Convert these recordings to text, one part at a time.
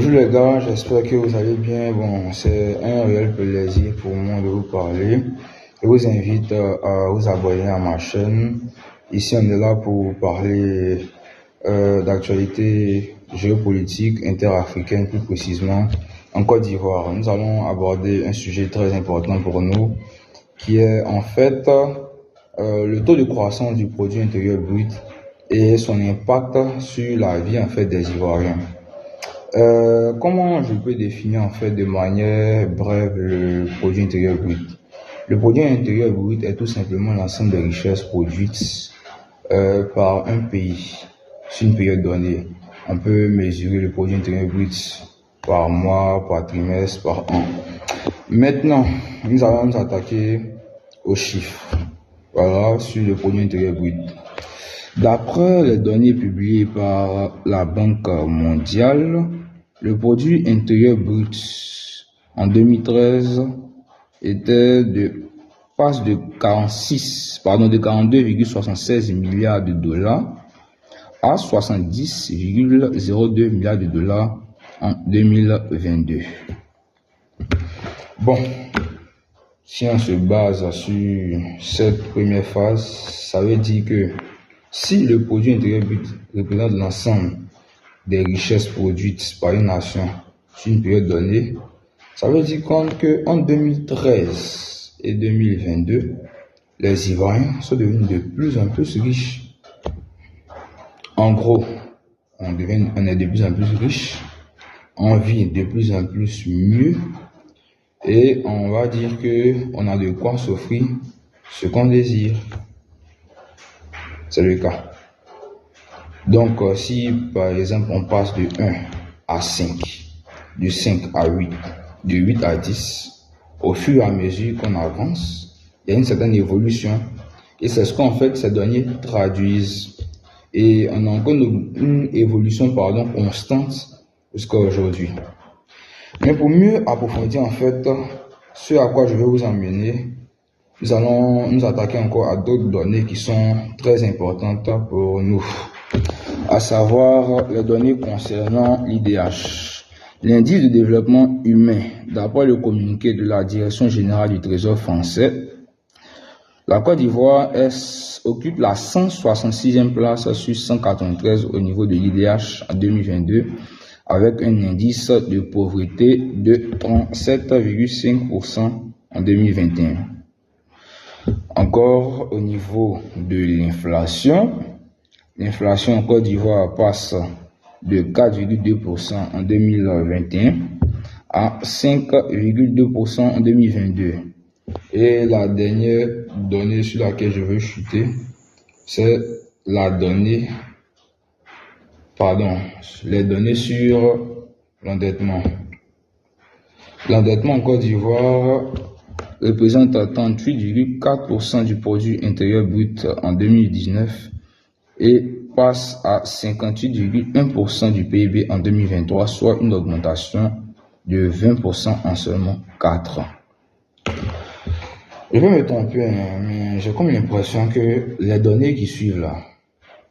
Bonjour les gars, j'espère que vous allez bien. Bon, c'est un réel plaisir pour moi de vous parler. Je vous invite à vous abonner à ma chaîne. Ici, on est là pour parler d'actualité géopolitique interafricaine, plus précisément en Côte d'Ivoire. Nous allons aborder un sujet très important pour nous, qui est en fait le taux de croissance du produit intérieur brut et son impact sur la vie en fait des Ivoiriens. Comment je peux définir en fait de manière brève le produit intérieur brut? Le produit intérieur brut est tout simplement l'ensemble des richesses produites par un pays sur une période donnée. On peut mesurer le produit intérieur brut par mois, par trimestre, par an. Maintenant, nous allons nous attaquer aux chiffres. Voilà, sur le produit intérieur brut. D'après les données publiées par la Banque mondiale, le produit intérieur brut en 2013 passe de 42,76 milliards de dollars à 70,02 milliards de dollars en 2022. Bon, si on se base sur cette première phase, ça veut dire que si le produit intérieur brut représente l'ensemble des richesses produites par une nation sur une période donnée, ça veut dire qu'en 2013 et 2022, les Ivoiriens sont devenus de plus en plus riches. En gros, on est de plus en plus riche, on vit de plus en plus mieux, et on va dire qu'on a de quoi s'offrir ce qu'on désire. C'est le cas. Donc, si par exemple on passe de 1 à 5, de 5 à 8, de 8 à 10, au fur et à mesure qu'on avance, il y a une certaine évolution. Et c'est ce qu'en fait ces données traduisent. Et on a encore une évolution constante jusqu'à aujourd'hui. Mais pour mieux approfondir en fait ce à quoi je vais vous emmener, nous allons nous attaquer encore à d'autres données qui sont très importantes pour nous, à savoir les données concernant l'IDH, l'indice de développement humain. D'après le communiqué de la Direction générale du Trésor français, la Côte d'Ivoire occupe la 166e place sur 193 au niveau de l'IDH en 2022, avec un indice de pauvreté de 37,5% en 2021. Encore au niveau de l'inflation, l'inflation en Côte d'Ivoire passe de 4,2% en 2021 à 5,2% en 2022. Et la dernière donnée sur laquelle je veux chuter, c'est les données sur l'endettement. L'endettement en Côte d'Ivoire représente 38,4% du produit intérieur brut en 2019 et passe à 58,1% du PIB en 2023, soit une augmentation de 20% en seulement 4 ans. Je vais me tromper, mais j'ai comme l'impression que les données qui suivent là,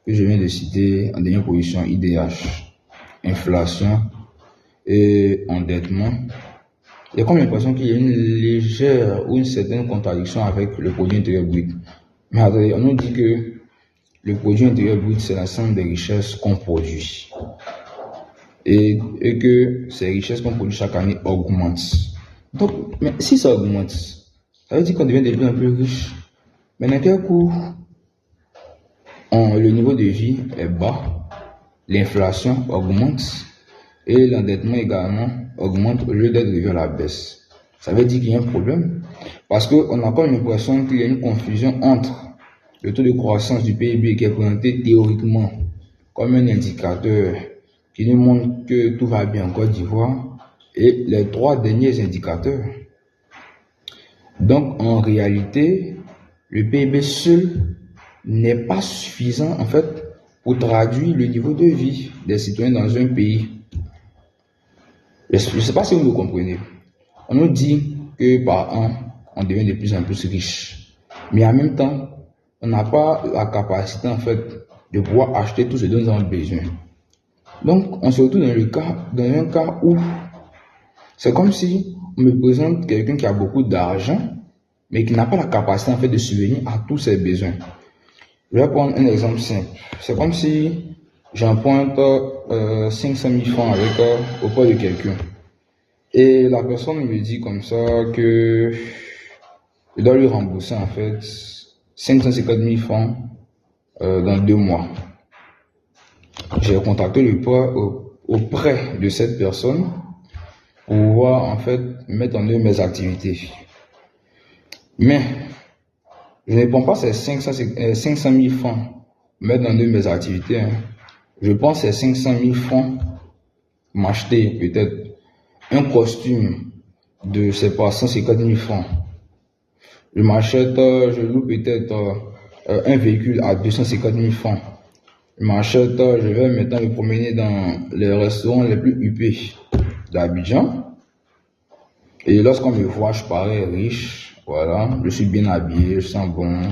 que je viens de citer en dernière position, IDH, inflation et endettement, il y a comme l'impression qu'il y a une légère ou une certaine contradiction avec le produit intérieur brut. Mais attendez, on nous dit que le produit intérieur brut, c'est l'ensemble des richesses qu'on produit. Et que ces richesses qu'on produit chaque année augmentent. Donc, mais si ça augmente, ça veut dire qu'on devient de plus en plus riche. Mais dans quel coup, le niveau de vie est bas, l'inflation augmente et l'endettement également augmente au lieu d'être revu à la baisse. Ça veut dire qu'il y a un problème. Parce qu'on a comme l'impression qu'il y a une confusion entre le taux de croissance du PIB qui est présenté théoriquement comme un indicateur qui nous montre que tout va bien en Côte d'Ivoire et les 3 derniers indicateurs. Donc en réalité, le PIB seul n'est pas suffisant en fait pour traduire le niveau de vie des citoyens dans un pays. Je ne sais pas si vous me comprenez. On nous dit que par an, on devient de plus en plus riche. Mais en même temps, on n'a pas la capacité en fait de pouvoir acheter tout ce dont nous avons besoin. Donc, on se retrouve dans un cas où c'est comme si on me présente quelqu'un qui a beaucoup d'argent, mais qui n'a pas la capacité en fait de subvenir à tous ses besoins. Je vais prendre un exemple simple. C'est comme si j'emprunte 500 000 francs auprès de quelqu'un. Et la personne me dit comme ça que je dois lui rembourser en fait 550 000 francs dans 2 mois. J'ai contacté le prêt auprès de cette personne pour pouvoir en fait mettre en œuvre mes activités. Mais je ne prends pas ces 500 000 francs mettre en œuvre mes activités. Je prends ces 500 000 francs m'acheter peut-être un costume de, c'est pas 150 000 francs. Je m'achète, je loue peut-être un véhicule à 250 000 francs. Je m'achète, je vais maintenant me promener dans les restaurants les plus huppés d'Abidjan. Et lorsqu'on me voit, je parais riche. Voilà, je suis bien habillé, je sens bon,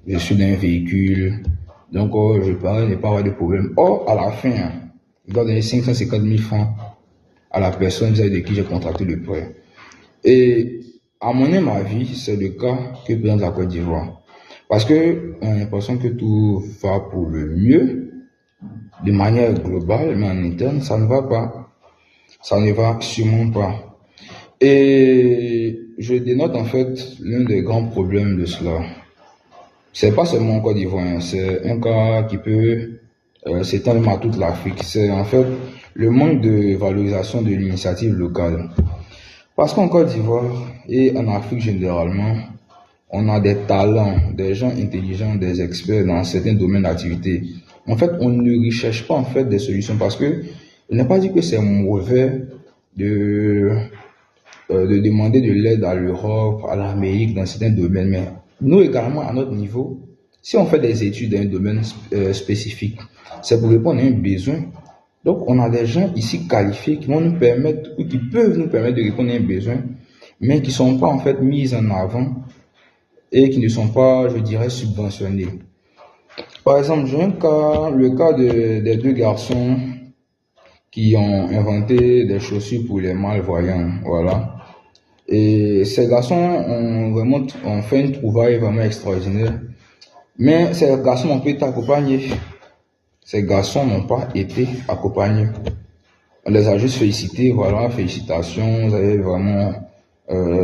je suis dans un véhicule. Donc, je parais ne pas avoir de problème. Or, à la fin, je dois donner 550 000 francs à la personne vis-à-vis de qui j'ai contracté le prêt. Et à mon avis, c'est le cas que présente la Côte d'Ivoire. Parce que on a l'impression que tout va pour le mieux, de manière globale, mais en interne, ça ne va pas. Ça ne va sûrement pas. Et je dénote en fait l'un des grands problèmes de cela. C'est pas seulement en Côte d'Ivoire, c'est un cas qui peut s'étendre à toute l'Afrique. C'est en fait le manque de valorisation de l'initiative locale. Parce qu'en Côte d'Ivoire et en Afrique généralement, on a des talents, des gens intelligents, des experts dans certains domaines d'activité. En fait, on ne recherche pas en fait des solutions parce que il n'est pas dit que c'est mauvais de demander de l'aide à l'Europe, à l'Amérique dans certains domaines. Mais nous également, à notre niveau, si on fait des études dans un domaine spécifique, c'est pour répondre à un besoin. Donc, on a des gens ici qualifiés qui vont nous permettre, ou qui peuvent nous permettre de répondre à un besoin, mais qui ne sont pas en fait mis en avant et qui ne sont pas, je dirais, subventionnés. Par exemple, j'ai le cas des 2 garçons qui ont inventé des chaussures pour les malvoyants, voilà. Et ces garçons ont fait une trouvaille vraiment extraordinaire. Mais ces garçons n'ont pas été accompagnés. Ces garçons n'ont pas été accompagnés. On les a juste félicités, voilà, félicitations, vous avez vraiment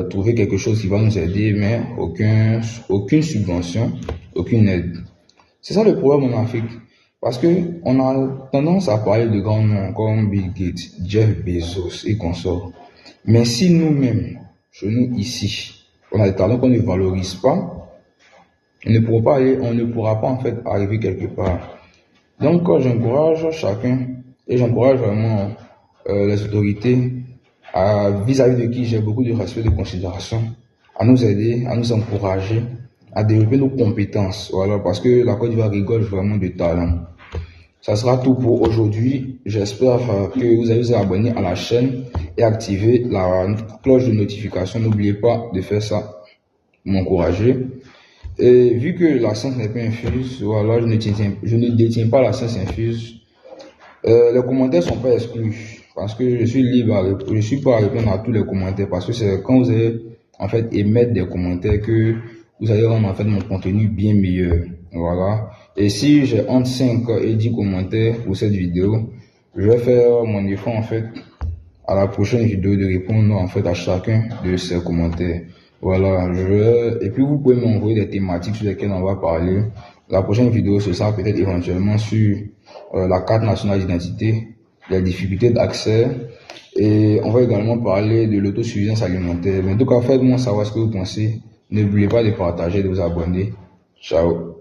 trouvé quelque chose qui va nous aider, mais aucune subvention, aucune aide. C'est ça le problème en Afrique. Parce que on a tendance à parler de grands noms comme Bill Gates, Jeff Bezos et consorts. Mais si nous-mêmes, chez nous ici, on a des talents qu'on ne valorise pas, on ne pourra pas en fait arriver quelque part. Donc j'encourage chacun et j'encourage vraiment les autorités vis-à-vis de qui j'ai beaucoup de respect et de considération, à nous aider, à nous encourager, à développer nos compétences. Voilà, parce que la Côte d'Ivoire rigole vraiment de talent. Ça sera tout pour aujourd'hui. J'espère que vous allez vous abonner à la chaîne et activer la cloche de notification. N'oubliez pas de faire ça pour m'encourager. Et vu que la science n'est pas infuse, voilà, je ne détiens pas la science infuse. Les commentaires sont pas exclus parce que je suis libre, je suis pas à répondre à tous les commentaires parce que c'est quand vous allez en fait émettre des commentaires que vous allez rendre en fait mon contenu bien meilleur. Voilà. Et si j'ai entre 5 et 10 commentaires pour cette vidéo, je vais faire mon effort en fait à la prochaine vidéo de répondre en fait à chacun de ces commentaires. Voilà, et puis vous pouvez m'envoyer des thématiques sur lesquelles on va parler. La prochaine vidéo, ce sera peut-être éventuellement sur la carte nationale d'identité, les difficultés d'accès, et on va également parler de l'autosuffisance alimentaire. Mais en tout cas, faites-moi savoir ce que vous pensez. N'oubliez pas de partager, de vous abonner. Ciao.